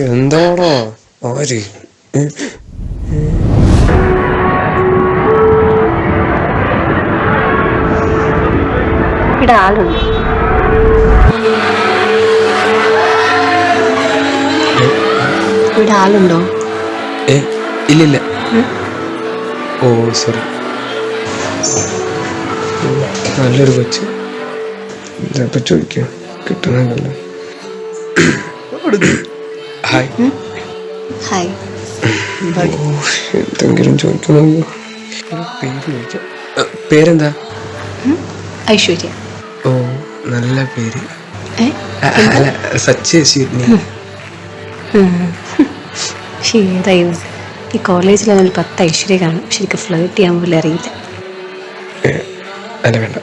എന്താണോ ആര്? ഇവിടെ ആളുണ്ട്. ഇവിടെ ആളുണ്ടോ? ഇല്ലില്ല. ഓ സോറി. നല്ലൊരു കൊച്ച്. ഇതപ്പോ ചോദിക്കാം കിട്ടുന്നല്ലോ. ഹായ്. ഹായ്. എന്തെങ്കിലും ചോദിക്കണമല്ലോ. പേര് ചോദിക്കാം. പേരെന്താ? ഐശ്വര്യ. ഓ നല്ല പേര്. എന്താ? Such sweet. ഏതായിരുന്നു ഈ കോളേജിൽ അതിൽ 10 ഐശ്വര്യ കാണും. ശരിക്കും ഫ്ലേർട്ട് ചെയ്യാൻ പോലും അറിയില്ല. അല്ല വേണ്ട.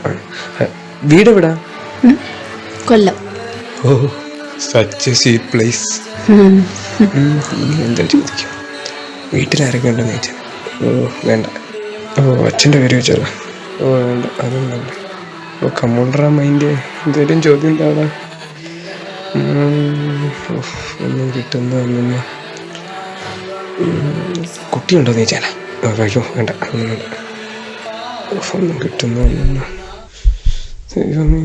വീട് എവിടാ? കൊല്ലം. ഓ സച്ച് സ്വീറ്റ് പ്ലേസ്. എന്താ ചോദിക്കാം? വീട്ടിലാരൊക്കെ ഉണ്ടെന്ന് ചോദിച്ചാൽ? ഓ വേണ്ട. ഓ അച്ഛൻ്റെ പേര് ചോദിച്ചാലോ? ഓ വേണ്ട, അതും വേണ്ട. ഓ കമ്മോണ്ടറാ മൈൻഡ്. എന്തേലും ചോദ്യം എന്താടാ? ഒന്നും കിട്ടുന്ന ഒന്നും. കുട്ടിയുണ്ടോന്ന് ചോദിച്ചാലോ? അയ്യോ വേണ്ട, അതൊന്നും വേണ്ട. ഒന്നും കിട്ടുന്ന ഒന്നും. ദൈവമേ,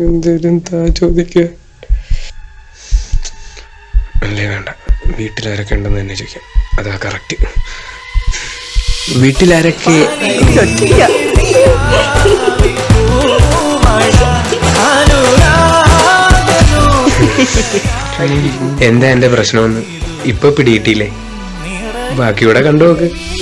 എന്തേലും താ ചോദിക്കുക. അല്ലേ വേണ്ട. വീട്ടിലാരൊക്കെ ഉണ്ടെന്ന് തന്നെ ചോദിക്കാം. അതാ കറക്റ്റ്. വീട്ടിലാരൊക്കെ? എന്താ എന്റെ പ്രശ്നമൊന്ന് ഇപ്പൊ പിടിയിട്ടില്ലേ? ബാക്കിയൂടെ കണ്ടു നോക്ക്.